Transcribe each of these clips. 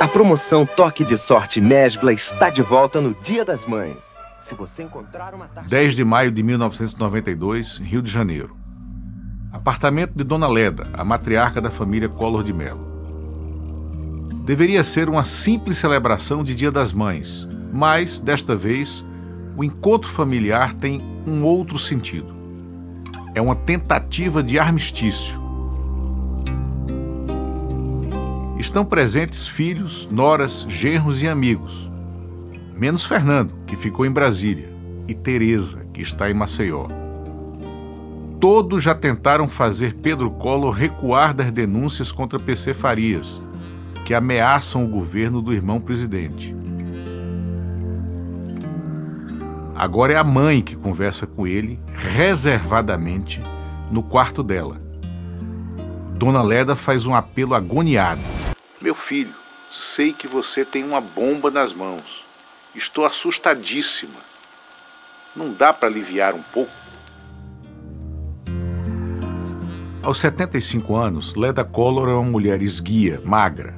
A promoção Toque de Sorte Mesbla está de volta no Dia das Mães. Se você encontrar uma taxa... 10 de maio de 1992, Rio de Janeiro. Apartamento de Dona Leda, a matriarca da família Collor de Mello. Deveria ser uma simples celebração de Dia das Mães, mas, desta vez, o encontro familiar tem um outro sentido. É uma tentativa de armistício. Estão presentes filhos, noras, genros e amigos. Menos Fernando, que ficou em Brasília, e Tereza, que está em Maceió. Todos já tentaram fazer Pedro Collor recuar das denúncias contra PC Farias, que ameaçam o governo do irmão presidente. Agora é a mãe que conversa com ele, reservadamente, no quarto dela. Dona Leda faz um apelo agoniado. Meu filho, sei que você tem uma bomba nas mãos. Estou assustadíssima. Não dá para aliviar um pouco? Aos 75 anos, Leda Collor é uma mulher esguia, magra.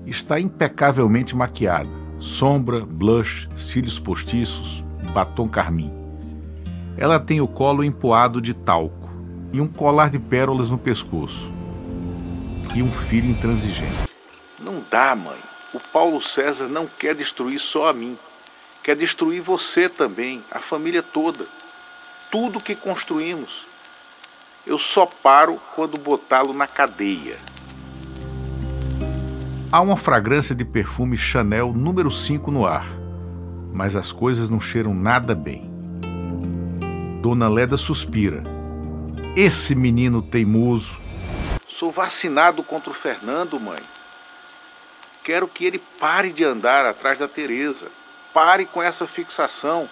Está impecavelmente maquiada. Sombra, blush, cílios postiços, batom carmim. Ela tem o colo empoado de talco e um colar de pérolas no pescoço. E um filho intransigente. Não dá, mãe. O Paulo César não quer destruir só a mim. Quer destruir você também, a família toda. Tudo que construímos. Eu só paro quando botá-lo na cadeia. Há uma fragrância de perfume Chanel número 5 no ar, mas as coisas não cheiram nada bem. Dona Leda suspira. Esse menino teimoso. Sou vacinado contra o Fernando, mãe. Quero que ele pare de andar atrás da Tereza. Pare com essa fixação.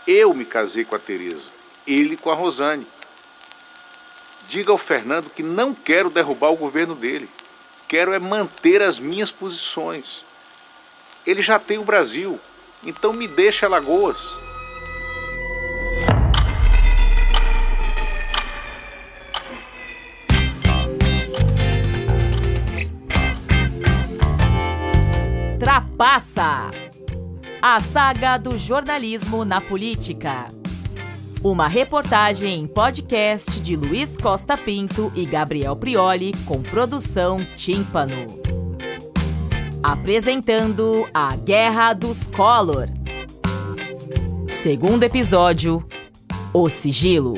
Eu me casei com a Tereza, ele com a Rosane. Diga ao Fernando que não quero derrubar o governo dele. Quero é manter as minhas posições. Ele já tem o Brasil, então me deixa Alagoas. Trapaça! A saga do jornalismo na política. Uma reportagem em podcast de Luiz Costa Pinto e Gabriel Prioli, com produção Tímpano. Apresentando a Guerra dos Collor. Segundo episódio, O Sigilo.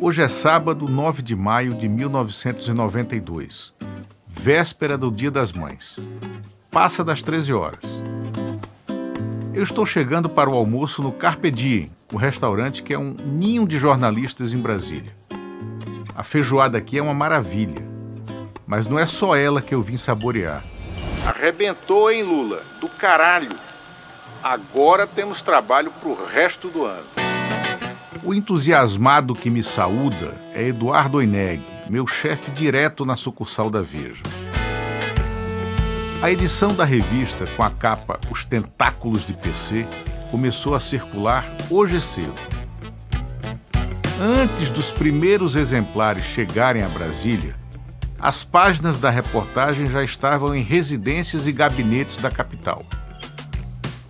Hoje é sábado, 9 de maio de 1992, véspera do Dia das Mães. Passa das 13 horas. Eu estou chegando para o almoço no Carpe Diem, o restaurante que é um ninho de jornalistas em Brasília. A feijoada aqui é uma maravilha, mas não é só ela que eu vim saborear. Arrebentou, hein, Lula? Do caralho! Agora temos trabalho pro resto do ano. O entusiasmado que me saúda é Eduardo Oineg, meu chefe direto na sucursal da Veja. A edição da revista com a capa Os Tentáculos de PC começou a circular hoje cedo. Antes dos primeiros exemplares chegarem a Brasília, as páginas da reportagem já estavam em residências e gabinetes da capital.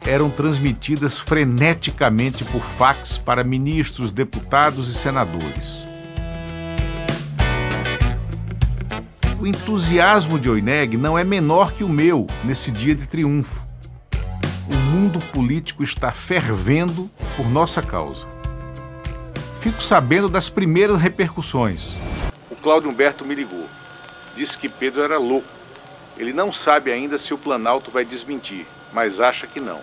Eram transmitidas freneticamente por fax para ministros, deputados e senadores. O entusiasmo de Oineg não é menor que o meu nesse dia de triunfo. O mundo político está fervendo por nossa causa. fico sabendo das primeiras repercussões. O Cláudio Humberto me ligou. Disse que Pedro era louco. Ele não sabe ainda se o Planalto vai desmentir, mas acha que não.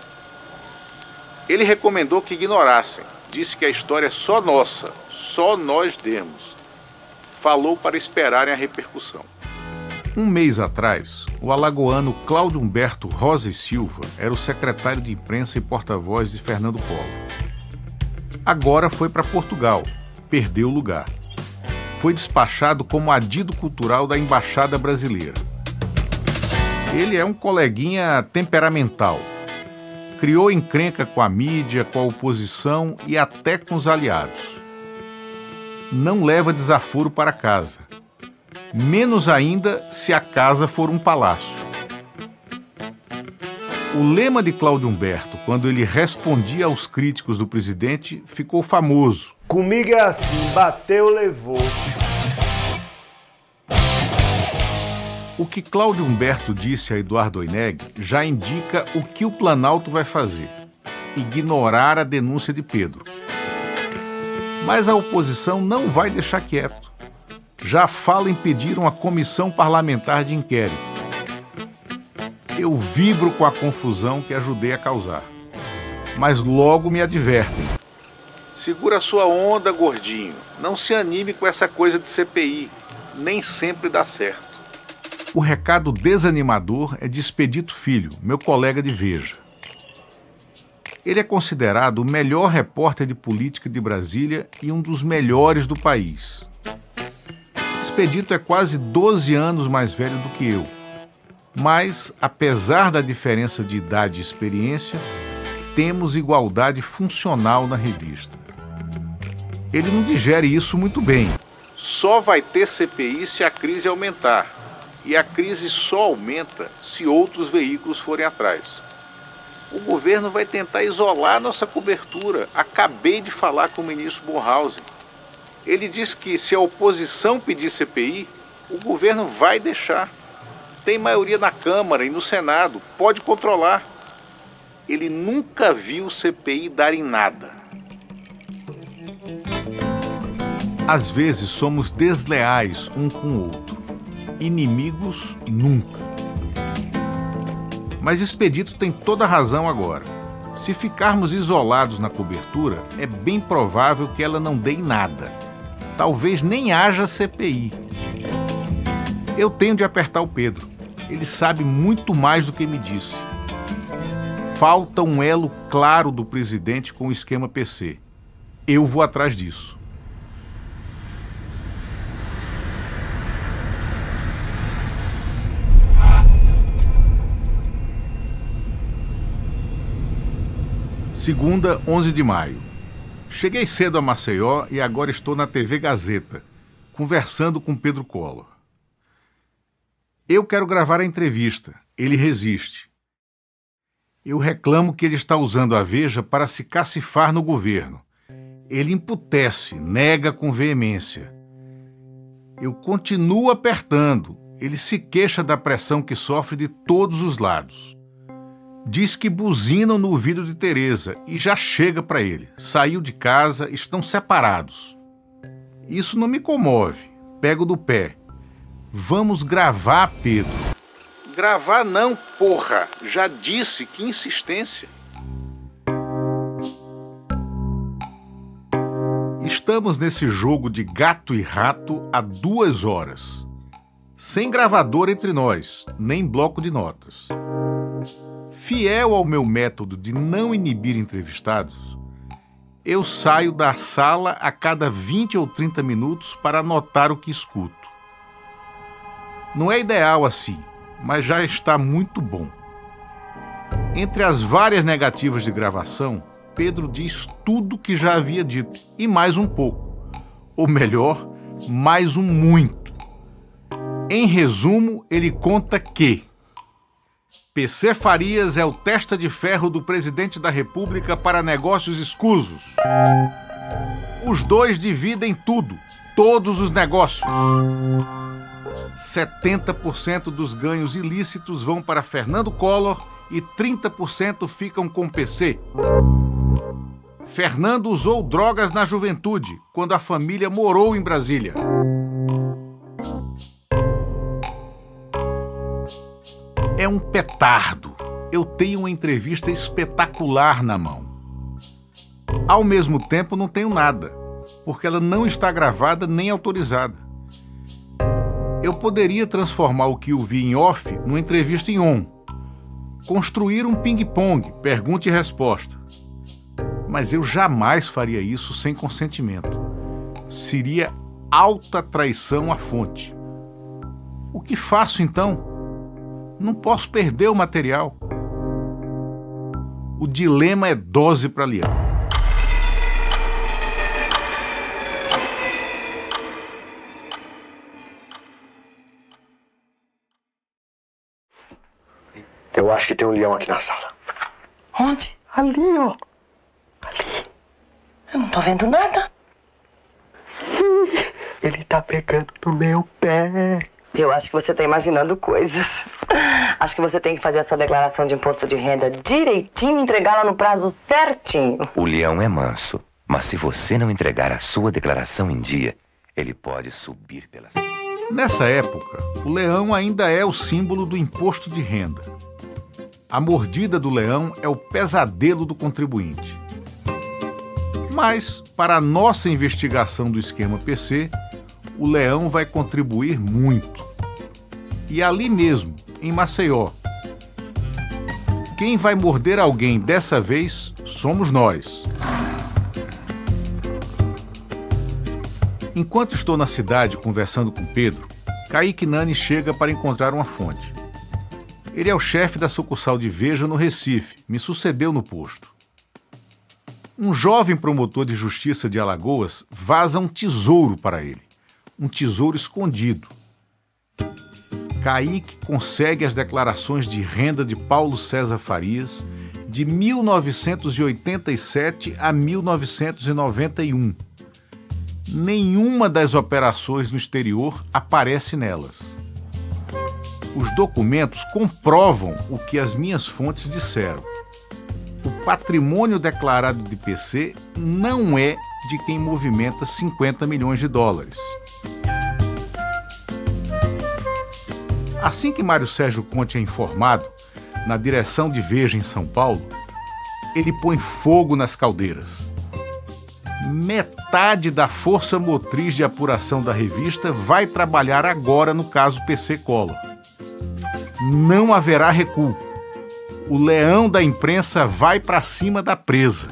Ele recomendou que ignorassem. Disse que a história é só nossa, só nós demos. Falou para esperarem a repercussão. Um mês atrás, o alagoano Cláudio Humberto Rosa e Silva era o secretário de imprensa e porta-voz de Fernando Collor. Agora foi para Portugal, perdeu o lugar. Foi despachado como adido cultural da Embaixada Brasileira. Ele é um coleguinha temperamental. Criou encrenca com a mídia, com a oposição e até com os aliados. Não leva desaforo para casa. Menos ainda se a casa for um palácio. O lema de Cláudio Humberto, quando ele respondia aos críticos do presidente, ficou famoso. Comigo é assim, bateu, levou. O que Cláudio Humberto disse a Eduardo Oineg já indica o que o Planalto vai fazer: ignorar a denúncia de Pedro. Mas a oposição não vai deixar quieto. Já fala em pedir uma comissão parlamentar de inquérito. Eu vibro com a confusão que ajudei a causar. Mas logo me advertem. Segura sua onda, gordinho. Não se anime com essa coisa de CPI. Nem sempre dá certo. O recado desanimador é de Expedito Filho, meu colega de Veja. Ele é considerado o melhor repórter de política de Brasília e um dos melhores do país. Expedito é quase 12 anos mais velho do que eu. Mas, apesar da diferença de idade e experiência, temos igualdade funcional na revista. Ele não digere isso muito bem. Só vai ter CPI se a crise aumentar. E a crise só aumenta se outros veículos forem atrás. O governo vai tentar isolar nossa cobertura. Acabei de falar com o ministro Bornhausen. Ele disse que se a oposição pedir CPI, o governo vai deixar. Tem maioria na Câmara e no Senado, pode controlar. Ele nunca viu CPI dar em nada. Às vezes somos desleais um com o outro. Inimigos nunca. Mas Expedito tem toda a razão agora. Se ficarmos isolados na cobertura, é bem provável que ela não dê em nada. Talvez nem haja CPI. Eu tenho de apertar o Pedro. Ele sabe muito mais do que me disse. Falta um elo claro do presidente com o esquema PC. Eu vou atrás disso. Segunda, 11 de maio. Cheguei cedo a Maceió e agora estou na TV Gazeta, conversando com Pedro Collor. Eu quero gravar a entrevista, ele resiste. Eu reclamo que ele está usando a Veja para se cacifar no governo. Ele emputece, nega com veemência. Eu continuo apertando, ele se queixa da pressão que sofre de todos os lados. Diz que buzinam no ouvido de Tereza e já chega para ele. Saiu de casa, estão separados. Isso não me comove. Pego do pé. Vamos gravar, Pedro. Gravar não, porra. Já disse, que insistência. Estamos nesse jogo de gato e rato há 2 horas. Sem gravador entre nós, nem bloco de notas. Fiel ao meu método de não inibir entrevistados, eu saio da sala a cada 20 ou 30 minutos para anotar o que escuto. Não é ideal assim, mas já está muito bom. Entre as várias negativas de gravação, Pedro diz tudo o que já havia dito, e mais um pouco. Ou melhor, mais um muito. Em resumo, ele conta que PC Farias é o testa de ferro do presidente da República para negócios escusos. Os dois dividem tudo, todos os negócios. 70% dos ganhos ilícitos vão para Fernando Collor e 30% ficam com PC. Fernando usou drogas na juventude, quando a família morou em Brasília. É um petardo. Eu tenho uma entrevista espetacular na mão. Ao mesmo tempo, não tenho nada, porque ela não está gravada nem autorizada. Eu poderia transformar o que eu vi em off numa entrevista em on. Construir um ping-pong, pergunta e resposta. Mas eu jamais faria isso sem consentimento. Seria alta traição à fonte. O que faço então? Não posso perder o material. O dilema é dose para leão. Eu acho que tem um leão aqui na sala. Onde? Ali, ó. Ali. Eu não tô vendo nada. Ele tá pegando no meu pé. Eu acho que você tá imaginando coisas. Acho que você tem que fazer a sua declaração de imposto de renda direitinho e entregá-la no prazo certinho. O leão é manso, mas se você não entregar a sua declaração em dia, ele pode subir pelas... Nessa época, o leão ainda é o símbolo do imposto de renda. A mordida do leão é o pesadelo do contribuinte. Mas, para a nossa investigação do esquema PC, o leão vai contribuir muito. E ali mesmo, em Maceió. Quem vai morder alguém dessa vez somos nós. Enquanto estou na cidade conversando com Pedro, Kaique Nani chega para encontrar uma fonte. Ele é o chefe da sucursal de Veja no Recife, me sucedeu no posto. Um jovem promotor de justiça de Alagoas vaza um tesouro para ele, um tesouro escondido. Kaique consegue as declarações de renda de Paulo César Farias de 1987 a 1991. Nenhuma das operações no exterior aparece nelas. Os documentos comprovam o que as minhas fontes disseram. O patrimônio declarado de PC não é de quem movimenta 50 milhões de dólares. Assim que Mário Sérgio Conte é informado, na direção de Veja em São Paulo, ele põe fogo nas caldeiras. Metade da força motriz de apuração da revista vai trabalhar agora no caso PC Collor. Não haverá recuo. O leão da imprensa vai para cima da presa.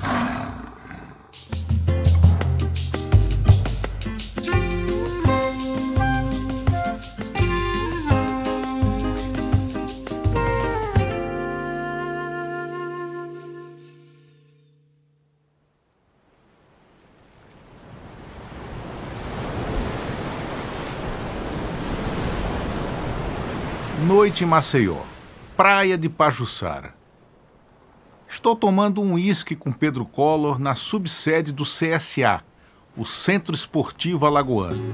Noite em Maceió, praia de Pajuçara. Estou tomando um uísque com Pedro Collor na subsede do CSA, o Centro Esportivo Alagoano.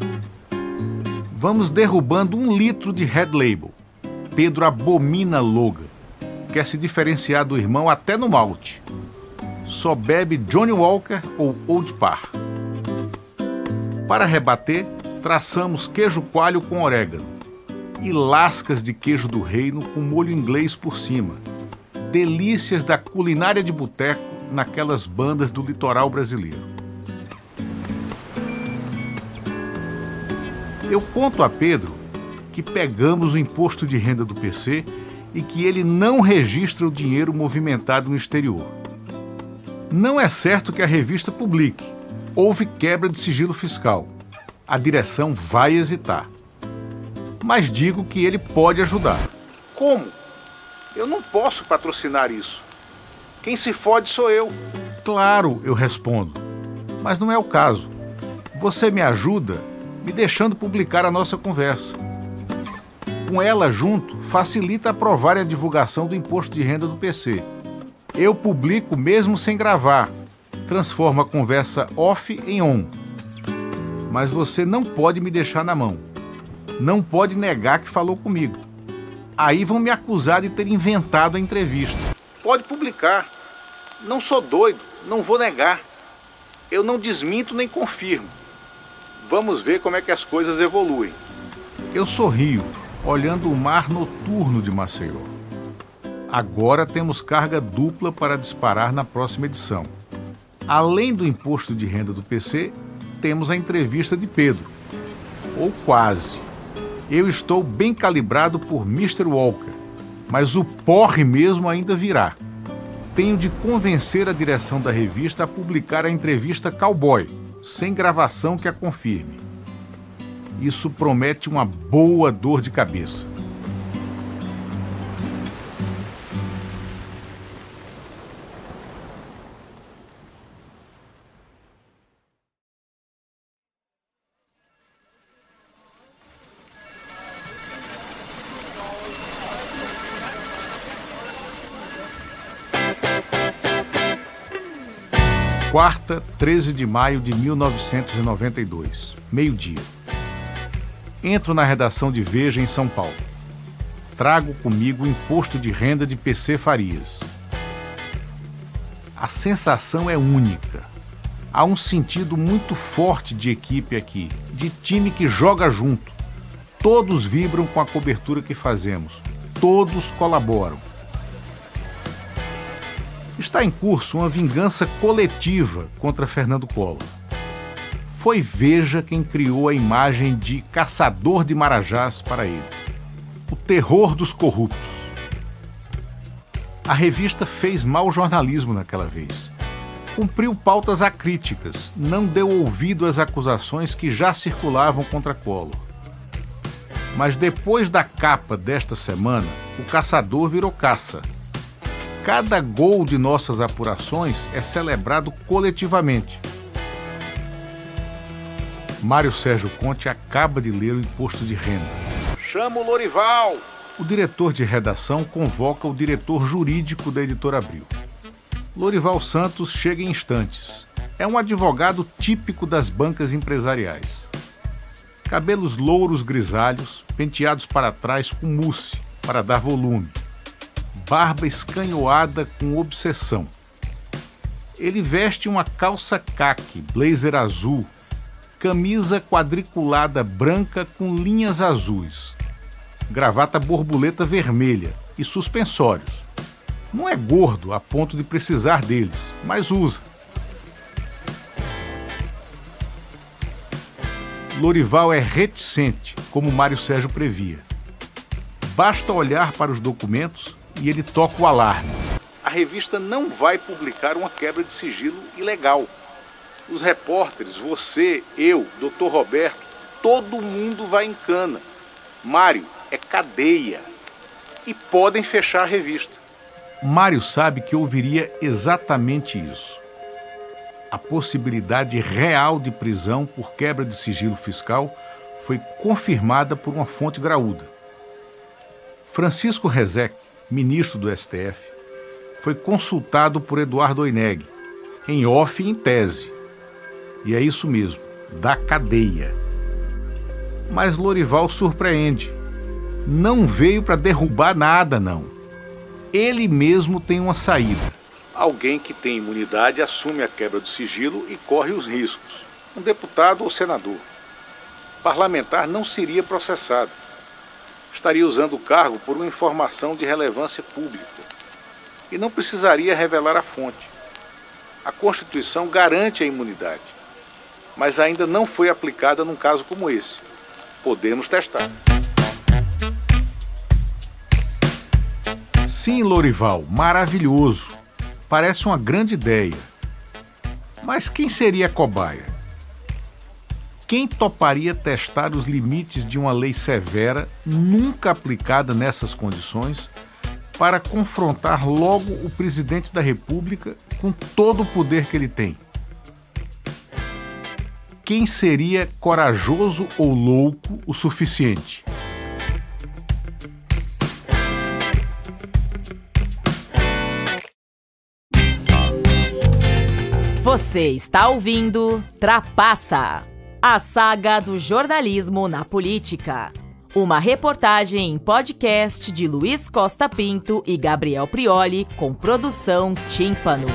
Vamos derrubando 1 litro de Red Label. Pedro abomina Logan. Quer se diferenciar do irmão até no malte. Só bebe Johnny Walker ou Old Par. Para rebater, traçamos queijo coalho com orégano e lascas de queijo do reino com molho inglês por cima. Delícias da culinária de boteco naquelas bandas do litoral brasileiro. Eu conto a Pedro que pegamos o imposto de renda do PC e que ele não registra o dinheiro movimentado no exterior. Não é certo que a revista publique. Houve quebra de sigilo fiscal. A direção vai hesitar. Mas digo que ele pode ajudar. Como? Eu não posso patrocinar isso. Quem se fode sou eu. Claro, eu respondo. Mas não é o caso. Você me ajuda me deixando publicar a nossa conversa. Com ela junto, facilita aprovar a divulgação do imposto de renda do PC. Eu publico mesmo sem gravar. Transformo a conversa off em on. Mas você não pode me deixar na mão. Não pode negar que falou comigo. Aí vão me acusar de ter inventado a entrevista. Pode publicar. Não sou doido, não vou negar. Eu não desminto nem confirmo. Vamos ver como é que as coisas evoluem. Eu sorrio, olhando o mar noturno de Maceió. Agora temos carga dupla para disparar na próxima edição. Além do imposto de renda do PC, temos a entrevista de Pedro. Ou quase. Eu estou bem calibrado por Mr. Walker, mas o porre mesmo ainda virá. Tenho de convencer a direção da revista a publicar a entrevista Cowboy, sem gravação que a confirme. Isso promete uma boa dor de cabeça. Quarta, 13 de maio de 1992, meio-dia. Entro na redação de Veja em São Paulo. Trago comigo o imposto de renda de PC Farias. A sensação é única. Há um sentido muito forte de equipe aqui, de time que joga junto. Todos vibram com a cobertura que fazemos. Todos colaboram. Está em curso uma vingança coletiva contra Fernando Collor. Foi Veja quem criou a imagem de caçador de marajás para ele. O terror dos corruptos. A revista fez mau jornalismo naquela vez. Cumpriu pautas acríticas, não deu ouvido às acusações que já circulavam contra Collor. Mas depois da capa desta semana, o caçador virou caça. Cada gol de nossas apurações é celebrado coletivamente. Mário Sérgio Conte acaba de ler o imposto de renda. Chama o Lorival! O diretor de redação convoca o diretor jurídico da Editora Abril. Lorival Santos chega em instantes. É um advogado típico das bancas empresariais. Cabelos louros grisalhos, penteados para trás com mousse, para dar volume. Barba escanhoada com obsessão. Ele veste uma calça caque, blazer azul, camisa quadriculada branca com linhas azuis, gravata borboleta vermelha e suspensórios. Não é gordo a ponto de precisar deles, mas usa. Lorival é reticente, como Mário Sérgio previa. Basta olhar para os documentos e ele toca o alarme. A revista não vai publicar uma quebra de sigilo ilegal. Os repórteres, você, eu, Dr. Roberto, todo mundo vai em cana. Mário, é cadeia. E podem fechar a revista. Mário sabe que ouviria exatamente isso. A possibilidade real de prisão por quebra de sigilo fiscal foi confirmada por uma fonte graúda. Francisco Rezec, ministro do STF, foi consultado por Eduardo Oineg, em off e em tese. E é isso mesmo, da cadeia. Mas Lorival surpreende. Não veio para derrubar nada, não. Ele mesmo tem uma saída. Alguém que tem imunidade assume a quebra do sigilo e corre os riscos. Um deputado ou senador. Parlamentar não seria processado. Estaria usando o cargo por uma informação de relevância pública e não precisaria revelar a fonte. A Constituição garante a imunidade, mas ainda não foi aplicada num caso como esse. Podemos testar. Sim, Lorival, maravilhoso. Parece uma grande ideia. Mas quem seria a cobaia? Quem toparia testar os limites de uma lei severa, nunca aplicada nessas condições, para confrontar logo o presidente da República com todo o poder que ele tem? Quem seria corajoso ou louco o suficiente? Você está ouvindo Trapaça, a saga do jornalismo na política. Uma reportagem em podcast de Luiz Costa Pinto e Gabriel Prioli, com produção Tímpano.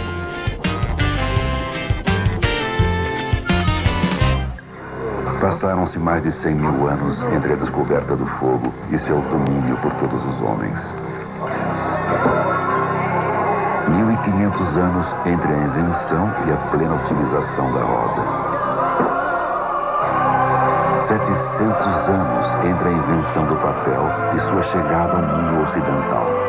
Passaram-se mais de 100 mil anos entre a descoberta do fogo e seu domínio por todos os homens. 1500 anos entre a invenção e a plena utilização da roda. 700 anos entre a invenção do papel e sua chegada ao mundo ocidental.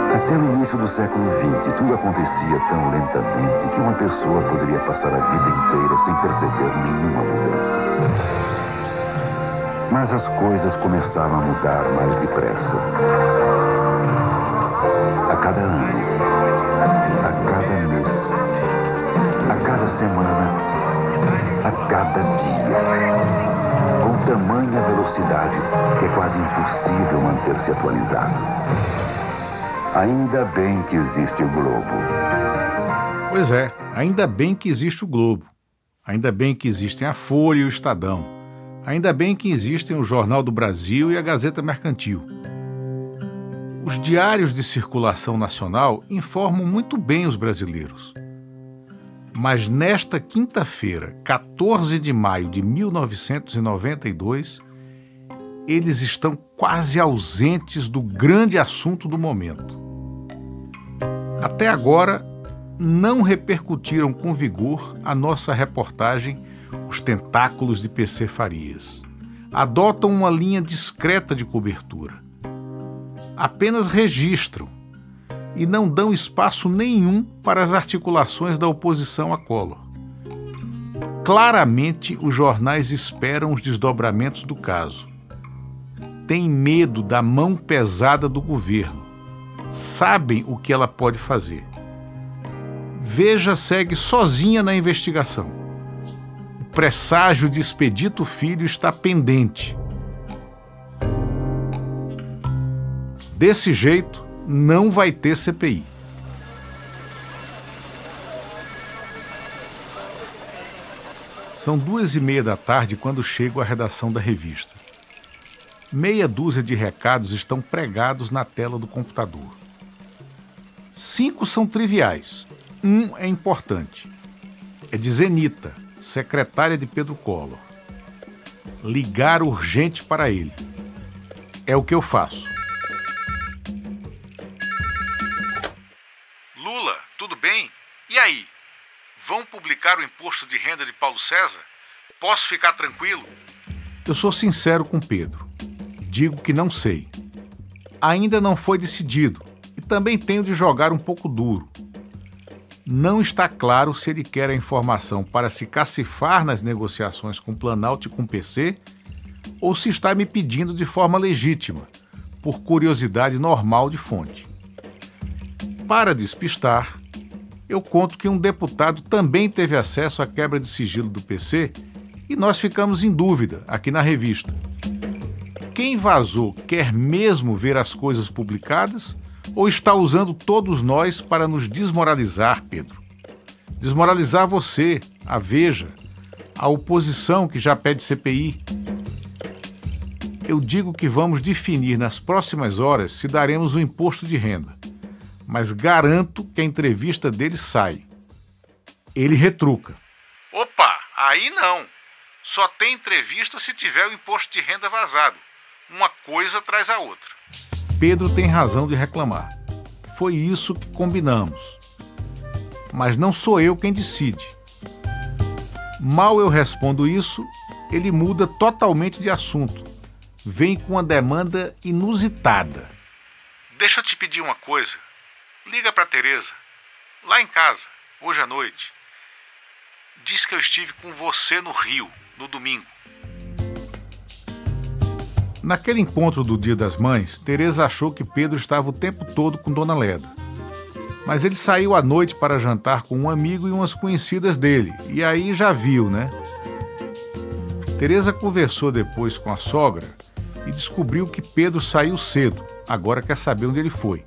Até o início do século XX, tudo acontecia tão lentamente que uma pessoa poderia passar a vida inteira sem perceber nenhuma mudança. Mas as coisas começaram a mudar mais depressa. A cada ano, a cada mês, a cada semana, a cada dia. Com tamanha velocidade que é quase impossível manter-se atualizado. Ainda bem que existe o Globo. Pois é, ainda bem que existe o Globo. Ainda bem que existem a Folha e o Estadão. Ainda bem que existem o Jornal do Brasil e a Gazeta Mercantil. Os diários de circulação nacional informam muito bem os brasileiros. Mas nesta quinta-feira, 14 de maio de 1992, eles estão quase ausentes do grande assunto do momento. Até agora, não repercutiram com vigor a nossa reportagem Os Tentáculos de PC Farias. Adotam uma linha discreta de cobertura. Apenas registram e não dão espaço nenhum para as articulações da oposição a Collor. Claramente, os jornais esperam os desdobramentos do caso. Têm medo da mão pesada do governo. Sabem o que ela pode fazer. Veja segue sozinha na investigação. O presságio de Expedito Filho está pendente. Desse jeito, não vai ter CPI. São 2:30 da tarde quando chego à redação da revista. Meia dúzia de recados estão pregados na tela do computador. 5 são triviais. Um é importante. É de Zenita, secretária de Pedro Collor. Ligar urgente para ele. É o que eu faço. Lula, tudo bem? E aí? Vão publicar o imposto de renda de Paulo César? Posso ficar tranquilo? Eu sou sincero com Pedro. Digo que não sei. Ainda não foi decidido e também tenho de jogar um pouco duro. Não está claro se ele quer a informação para se cacifar nas negociações com Planalto e com PC ou se está me pedindo de forma legítima, por curiosidade normal de fonte. Para despistar, eu conto que um deputado também teve acesso à quebra de sigilo do PC e nós ficamos em dúvida aqui na revista. Quem vazou quer mesmo ver as coisas publicadas ou está usando todos nós para nos desmoralizar, Pedro? Desmoralizar você, a Veja, a oposição que já pede CPI. Eu digo que vamos definir nas próximas horas se daremos o imposto de renda, mas garanto que a entrevista dele sai. Ele retruca. Opa, aí não. Só tem entrevista se tiver o imposto de renda vazado. Uma coisa traz a outra. Pedro tem razão de reclamar. Foi isso que combinamos. Mas não sou eu quem decide. Mal eu respondo isso, ele muda totalmente de assunto. Vem com uma demanda inusitada. Deixa eu te pedir uma coisa. Liga pra Tereza, lá em casa, hoje à noite. Diz que eu estive com você no Rio, no domingo. Naquele encontro do Dia das Mães, Tereza achou que Pedro estava o tempo todo com Dona Leda. Mas ele saiu à noite para jantar com um amigo e umas conhecidas dele, e aí já viu, né? Tereza conversou depois com a sogra e descobriu que Pedro saiu cedo, agora quer saber onde ele foi.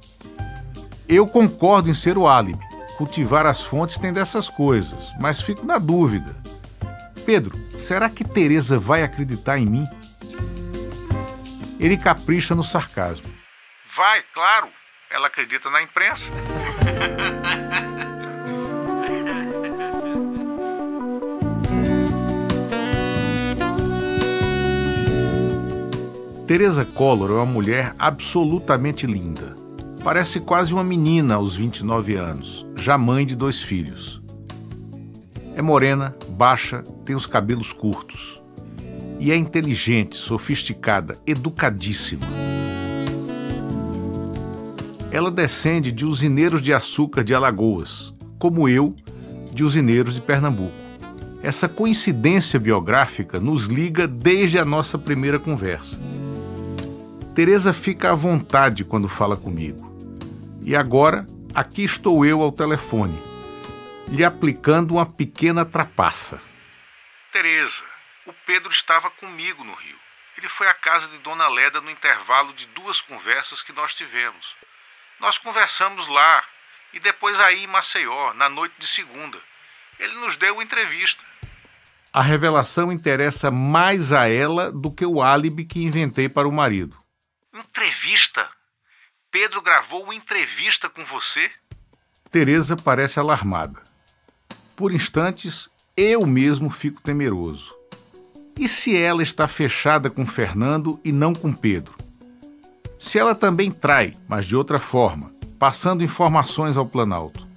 Eu concordo em ser o álibi. Cultivar as fontes tem dessas coisas, mas fico na dúvida. Pedro, será que Tereza vai acreditar em mim? Ele capricha no sarcasmo. Vai, claro. Ela acredita na imprensa. Teresa Collor é uma mulher absolutamente linda. Parece quase uma menina aos 29 anos, já mãe de 2 filhos. É morena, baixa, tem os cabelos curtos. E é inteligente, sofisticada, educadíssima. Ela descende de usineiros de açúcar de Alagoas, como eu, de usineiros de Pernambuco. Essa coincidência biográfica nos liga desde a nossa primeira conversa. Teresa fica à vontade quando fala comigo. E agora, aqui estou eu ao telefone, lhe aplicando uma pequena trapaça. Teresa, o Pedro estava comigo no Rio. Ele foi à casa de Dona Leda no intervalo de 2 conversas que nós tivemos. Nós conversamos lá e depois aí em Maceió, na noite de segunda. Ele nos deu uma entrevista. A revelação interessa mais a ela do que o álibi que inventei para o marido. Entrevista? Pedro gravou uma entrevista com você? Teresa parece alarmada. Por instantes, eu mesmo fico temeroso. E se ela está fechada com Fernando e não com Pedro? Se ela também trai, mas de outra forma, passando informações ao Planalto?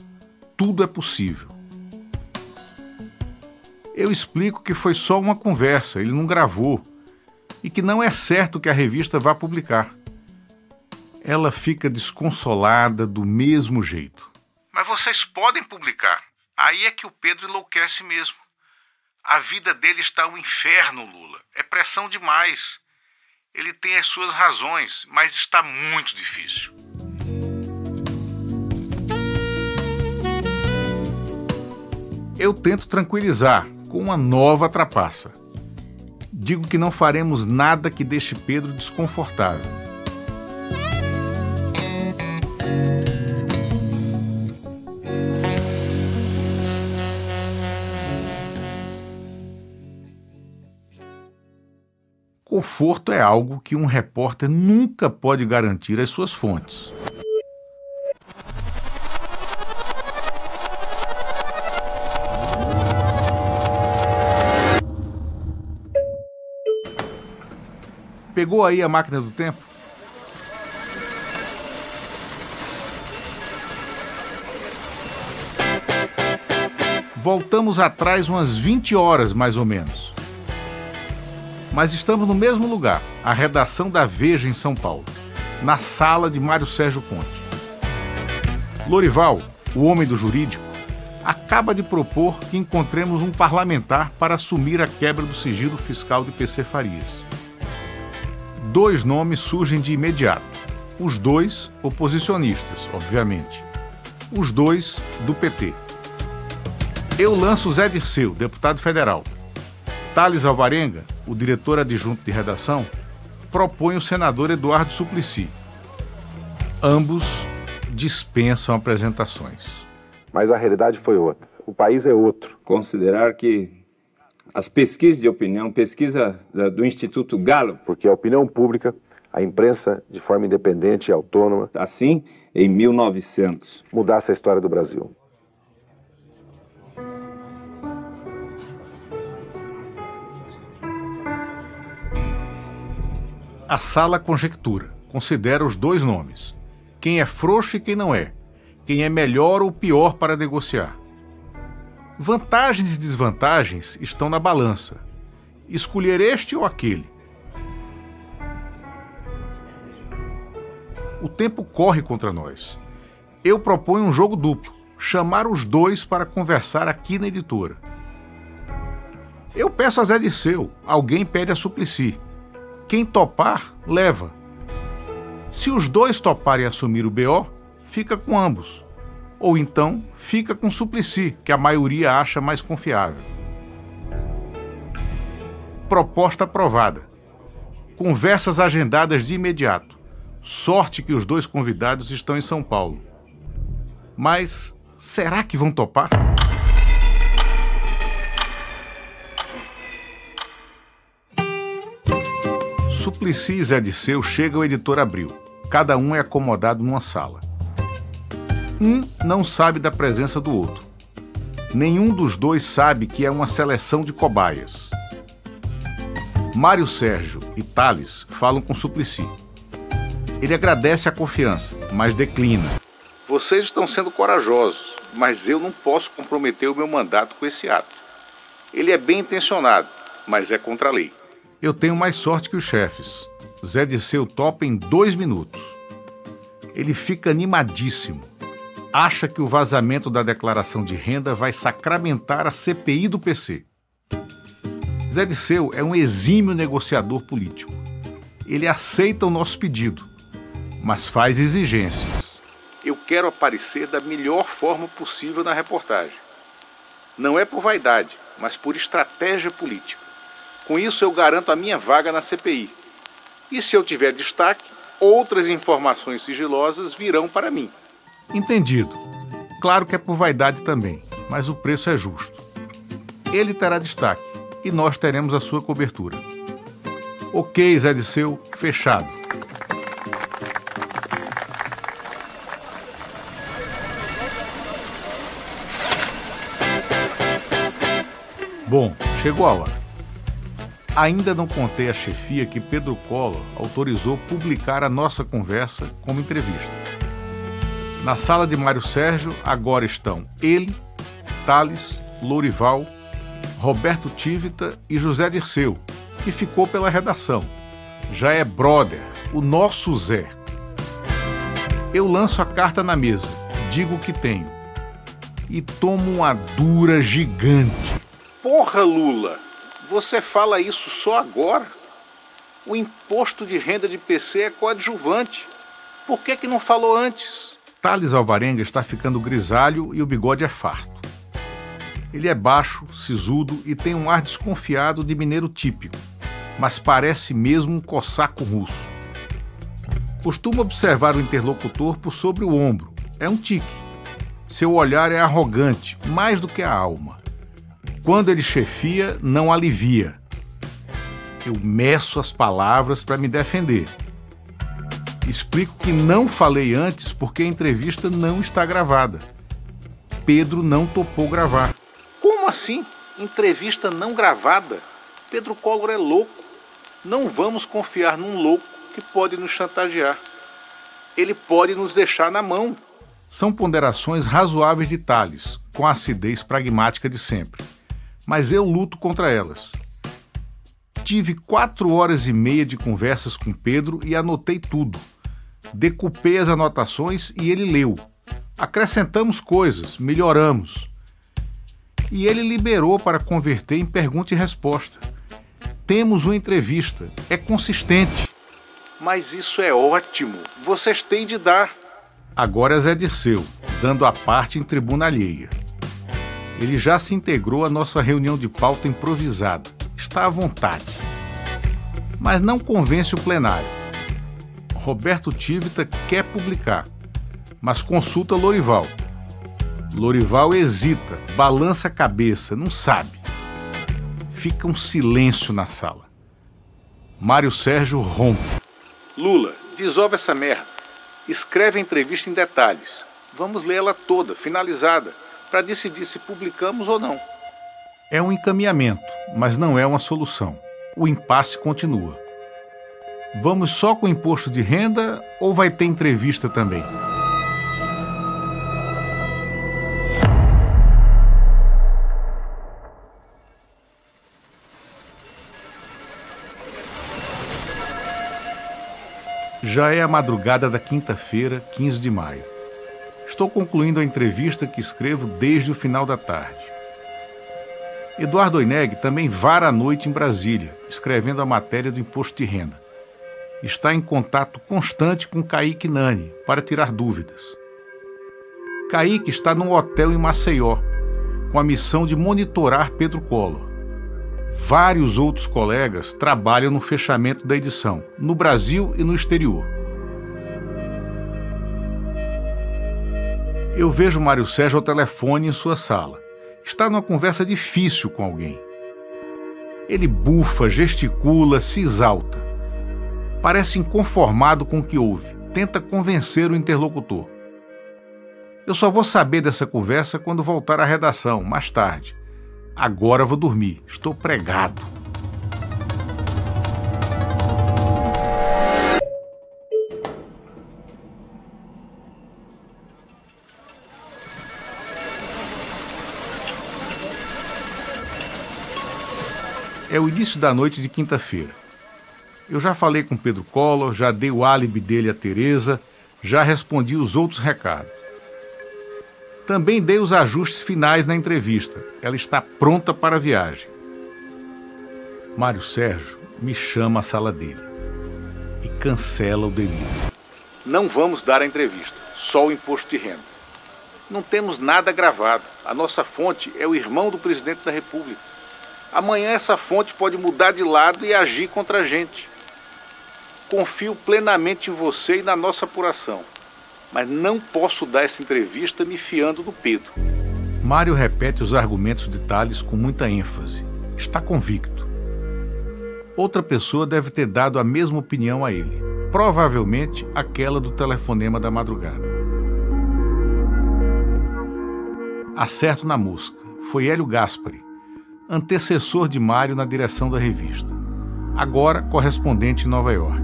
Tudo é possível. Eu explico que foi só uma conversa, ele não gravou, e que não é certo que a revista vá publicar. Ela fica desconsolada do mesmo jeito. Mas vocês podem publicar. Aí é que o Pedro enlouquece mesmo. A vida dele está um inferno, Lula. É pressão demais. Ele tem as suas razões, mas está muito difícil. Eu tento tranquilizar com uma nova trapaça. Digo que não faremos nada que deixe Pedro desconfortável. Conforto é algo que um repórter nunca pode garantir às suas fontes. Pegou aí a máquina do tempo? Voltamos atrás umas 20 horas, mais ou menos. Mas estamos no mesmo lugar, a redação da Veja em São Paulo, na sala de Mário Sérgio Conte. Lorival, o homem do jurídico, acaba de propor que encontremos um parlamentar para assumir a quebra do sigilo fiscal de PC Farias. 2 nomes surgem de imediato, os 2 oposicionistas, obviamente, os 2 do PT. Eu lanço Zé Dirceu, deputado federal. Thales Alvarenga, o diretor adjunto de redação, propõe o senador Eduardo Suplicy. Ambos dispensam apresentações. Mas a realidade foi outra. O país é outro. Considerar que as pesquisas de opinião, pesquisa do Instituto Gallup... Porque a opinião pública, a imprensa de forma independente e autônoma... Assim, em 1900... mudasse a história do Brasil. A sala conjectura, considera os 2 nomes. Quem é frouxo e quem não é. Quem é melhor ou pior para negociar. Vantagens e desvantagens estão na balança. Escolher este ou aquele. O tempo corre contra nós. Eu proponho um jogo duplo, chamar os 2 para conversar aqui na editora. Eu peço a Zé Dirceu, alguém pede a Suplicy. Quem topar, leva. Se os 2 toparem assumir o BO, fica com ambos. Ou então, fica com Suplicy, que a maioria acha mais confiável. Proposta aprovada. Conversas agendadas de imediato. Sorte que os 2 convidados estão em São Paulo. Mas será que vão topar? Suplicy e Zé Dirceu chegam ao editor Abril. Cada um é acomodado numa sala. Um não sabe da presença do outro. Nenhum dos 2 sabe que é uma seleção de cobaias. Mário Sérgio e Tales falam com Suplicy. Ele agradece a confiança, mas declina. Vocês estão sendo corajosos, mas eu não posso comprometer o meu mandato com esse ato. Ele é bem intencionado, mas é contra a lei. Eu tenho mais sorte que os chefes. Zé Dirceu topa em 2 minutos. Ele fica animadíssimo. Acha que o vazamento da declaração de renda vai sacramentar a CPI do PC. Zé Dirceu é um exímio negociador político. Ele aceita o nosso pedido, mas faz exigências. Eu quero aparecer da melhor forma possível na reportagem. Não é por vaidade, mas por estratégia política. Com isso eu garanto a minha vaga na CPI. E se eu tiver destaque, outras informações sigilosas virão para mim. Entendido. Claro que é por vaidade também, mas o preço é justo. Ele terá destaque e nós teremos a sua cobertura. Ok, Zé Dirceu, fechado. Bom, chegou a hora. Ainda não contei à chefia que Pedro Collor autorizou publicar a nossa conversa como entrevista. Na sala de Mário Sérgio agora estão ele, Tales, Lourival, Roberto Tivita e José Dirceu, que ficou pela redação. Já é brother, o nosso Zé. Eu lanço a carta na mesa, digo o que tenho e tomo uma dura gigante. Porra, Lula! Você fala isso só agora? O imposto de renda de PC é coadjuvante. Por que não falou antes? Tales Alvarenga está ficando grisalho e o bigode é farto. Ele é baixo, sisudo e tem um ar desconfiado de mineiro típico, mas parece mesmo um cossaco russo. Costuma observar o interlocutor por sobre o ombro. É um tique. Seu olhar é arrogante, mais do que a alma. Quando ele chefia, não alivia. Eu meço as palavras para me defender. Explico que não falei antes porque a entrevista não está gravada. Pedro não topou gravar. Como assim? Entrevista não gravada? Pedro Collor é louco. Não vamos confiar num louco que pode nos chantagear. Ele pode nos deixar na mão. São ponderações razoáveis de Tales, com a acidez pragmática de sempre. Mas eu luto contra elas. Tive 4 horas e meia de conversas com Pedro e anotei tudo. Decupei as anotações e ele leu. Acrescentamos coisas, melhoramos. E ele liberou para converter em pergunta e resposta. Temos uma entrevista, é consistente. Mas isso é ótimo, vocês têm de dar. Agora é Zé Dirceu, dando a parte em tribuna alheia. Ele já se integrou à nossa reunião de pauta improvisada. Está à vontade. Mas não convence o plenário. Roberto Tivita quer publicar, mas consulta Lourival. Lourival hesita, balança a cabeça, não sabe. Fica um silêncio na sala. Mário Sérgio rompe. Lula, dissolve essa merda. Escreve a entrevista em detalhes. Vamos ler ela toda, finalizada, para decidir se publicamos ou não. É um encaminhamento, mas não é uma solução. O impasse continua. Vamos só com o imposto de renda ou vai ter entrevista também? Já é a madrugada da quinta-feira, 15 de maio. Estou concluindo a entrevista que escrevo desde o final da tarde. Eduardo Oineg também vara a noite em Brasília, escrevendo a matéria do imposto de renda. Está em contato constante com Kaique Nani para tirar dúvidas. Kaique está num hotel em Maceió, com a missão de monitorar Pedro Collor. Vários outros colegas trabalham no fechamento da edição, no Brasil e no exterior. Eu vejo Mário Sérgio ao telefone em sua sala. Está numa conversa difícil com alguém. Ele bufa, gesticula, se exalta. Parece inconformado com o que ouve. Tenta convencer o interlocutor. Eu só vou saber dessa conversa quando voltar à redação, mais tarde. Agora vou dormir. Estou pregado. É o início da noite de quinta-feira. Eu já falei com Pedro Collor, já dei o álibi dele a Tereza, já respondi os outros recados. Também dei os ajustes finais na entrevista. Ela está pronta para a viagem. Mário Sérgio me chama à sala dele e cancela o delírio. Não vamos dar a entrevista, só o imposto de renda. Não temos nada gravado. A nossa fonte é o irmão do presidente da República. Amanhã essa fonte pode mudar de lado e agir contra a gente. Confio plenamente em você e na nossa apuração, mas não posso dar essa entrevista me fiando do Pedro. Mário repete os argumentos de Tales com muita ênfase. Está convicto. Outra pessoa deve ter dado a mesma opinião a ele. Provavelmente aquela do telefonema da madrugada. Acerto na mosca. Foi Hélio Gaspari, antecessor de Mário na direção da revista. Agora correspondente em Nova York.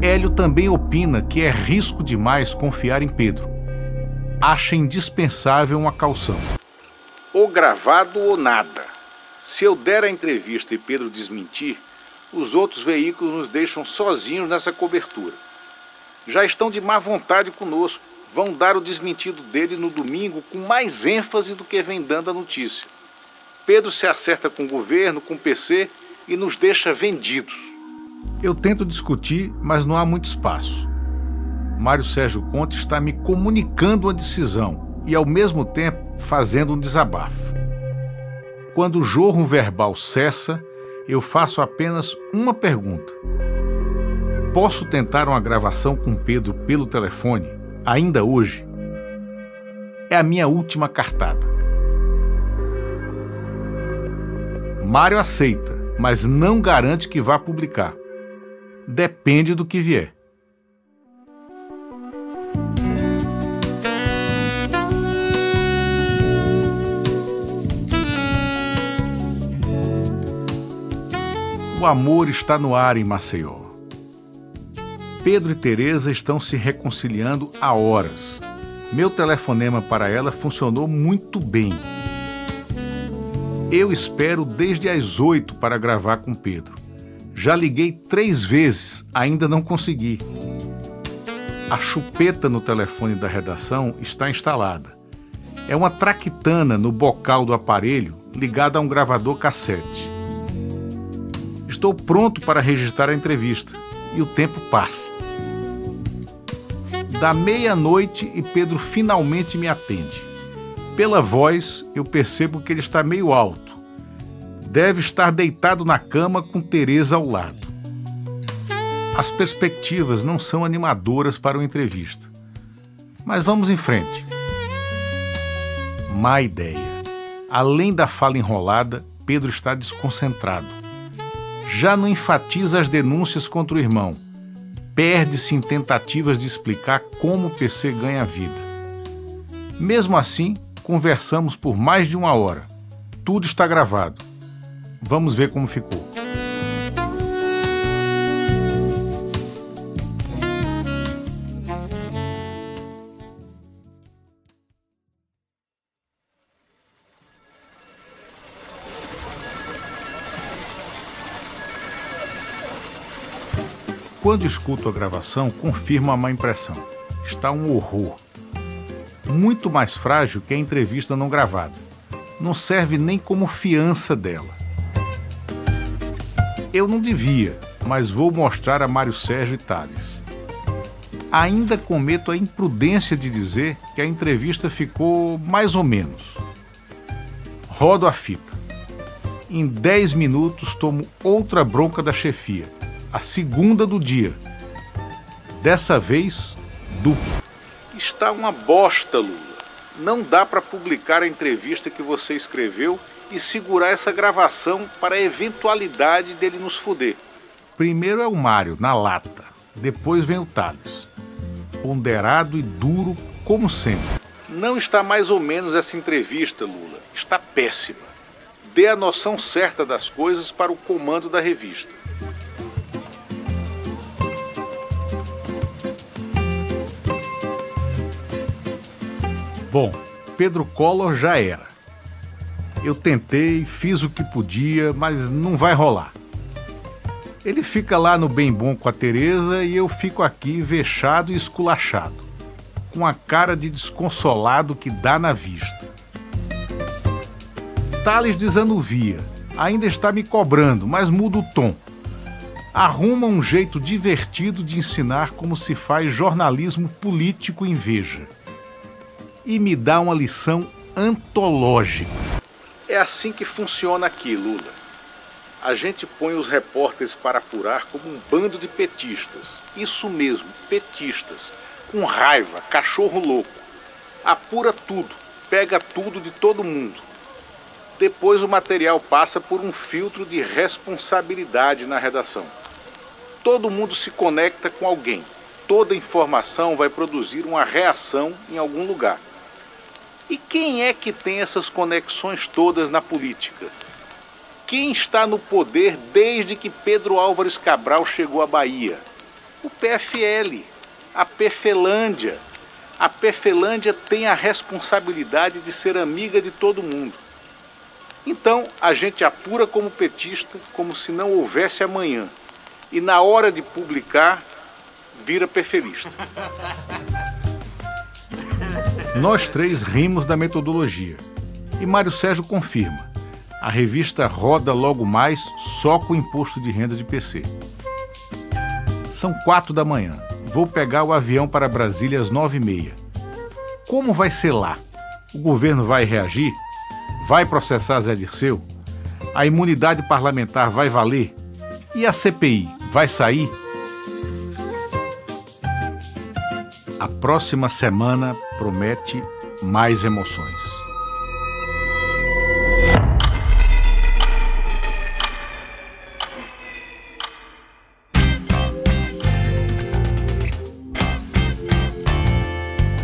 Hélio também opina que é risco demais confiar em Pedro. Acha indispensável uma caução. Ou gravado ou nada. Se eu der a entrevista e Pedro desmentir, os outros veículos nos deixam sozinhos nessa cobertura. Já estão de má vontade conosco. Vão dar o desmentido dele no domingo com mais ênfase do que vem dando a notícia. Pedro se acerta com o governo, com o PC e nos deixa vendidos. Eu tento discutir, mas não há muito espaço. Mário Sérgio Conte está me comunicando a decisão e, ao mesmo tempo, fazendo um desabafo. Quando o jorro verbal cessa, eu faço apenas uma pergunta. Posso tentar uma gravação com Pedro pelo telefone, ainda hoje? É a minha última cartada. Mário aceita, mas não garante que vá publicar. Depende do que vier. O amor está no ar em Maceió. Pedro e Tereza estão se reconciliando há horas. Meu telefonema para ela funcionou muito bem. Eu espero desde as 8 para gravar com Pedro. Já liguei 3 vezes, ainda não consegui. A chupeta no telefone da redação está instalada. É uma traquitana no bocal do aparelho ligada a um gravador cassete. Estou pronto para registrar a entrevista e o tempo passa. Dá meia-noite e Pedro finalmente me atende. Pela voz, eu percebo que ele está meio alto. Deve estar deitado na cama com Tereza ao lado. As perspectivas não são animadoras para uma entrevista. Mas vamos em frente. Má ideia. Além da fala enrolada, Pedro está desconcentrado. Já não enfatiza as denúncias contra o irmão. Perde-se em tentativas de explicar como o PC ganha vida. Mesmo assim, conversamos por mais de 1 hora. Tudo está gravado. Vamos ver como ficou. Quando escuto a gravação, confirmo a má impressão. Está um horror. Muito mais frágil que a entrevista não gravada. Não serve nem como fiança dela. Eu não devia, mas vou mostrar a Mário Sérgio e Tales. Ainda cometo a imprudência de dizer que a entrevista ficou mais ou menos. Rodo a fita. Em 10 minutos tomo outra bronca da chefia. A segunda do dia. Dessa vez, dupla. Está uma bosta, Lula. Não dá para publicar a entrevista que você escreveu e segurar essa gravação para a eventualidade dele nos foder. Primeiro é o Mário, na lata. Depois vem o Tales. Ponderado e duro, como sempre. Não está mais ou menos essa entrevista, Lula. Está péssima. Dê a noção certa das coisas para o comando da revista. Bom, Pedro Collor já era. Eu tentei, fiz o que podia, mas não vai rolar. Ele fica lá no bem bom com a Tereza e eu fico aqui vexado e esculachado, com a cara de desconsolado que dá na vista. Thales desanuvia, ainda está me cobrando, mas muda o tom. Arruma um jeito divertido de ensinar como se faz jornalismo político em Veja. E me dá uma lição antológica. É assim que funciona aqui, Lula. A gente põe os repórteres para apurar como um bando de petistas. Isso mesmo, petistas. Com raiva, cachorro louco. Apura tudo, pega tudo de todo mundo. Depois o material passa por um filtro de responsabilidade na redação. Todo mundo se conecta com alguém. Toda informação vai produzir uma reação em algum lugar. E quem é que tem essas conexões todas na política? Quem está no poder desde que Pedro Álvares Cabral chegou à Bahia? O PFL, a Pefelândia. A Pefelândia tem a responsabilidade de ser amiga de todo mundo. Então, a gente apura como petista, como se não houvesse amanhã. E na hora de publicar, vira pefelista. Nós três rimos da metodologia. E Mário Sérgio confirma. A revista roda logo mais só com o imposto de renda de PC. São 4 da manhã. Vou pegar o avião para Brasília às 9h30. Como vai ser lá? O governo vai reagir? Vai processar Zé Dirceu? A imunidade parlamentar vai valer? E a CPI vai sair? A próxima semana promete mais emoções.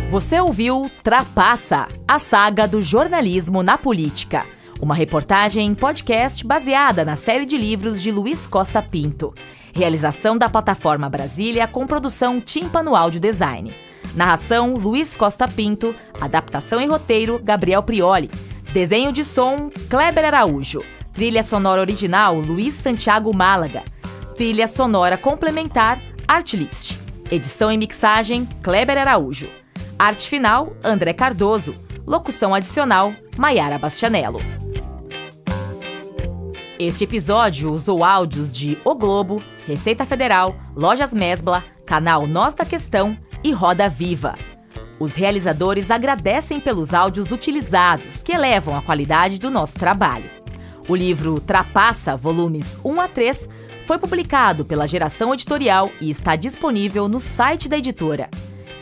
Você ouviu Trapaça, a saga do jornalismo na política. Uma reportagem em podcast baseada na série de livros de Luiz Costa Pinto. Realização da Plataforma Brasília com produção Tímpano Áudio Design. Narração Luiz Costa Pinto, adaptação e roteiro Gabriel Prioli. Desenho de som Kleber Araújo. Trilha sonora original Luiz Santiago Málaga. Trilha sonora complementar Artlist. Edição e mixagem Kleber Araújo. Arte final, André Cardoso. Locução adicional, Maiara Bastianello. Este episódio usou áudios de O Globo, Receita Federal, Lojas Mesbla, Canal Nós da Questão e Roda Viva. Os realizadores agradecem pelos áudios utilizados, que elevam a qualidade do nosso trabalho. O livro Trapaça, volumes 1 a 3, foi publicado pela Geração Editorial e está disponível no site da editora.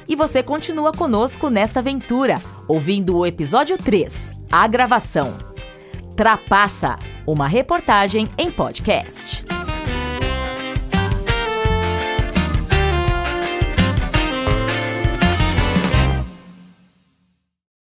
E você continua conosco nessa aventura, ouvindo o episódio 3, a gravação. Trapaça, uma reportagem em podcast.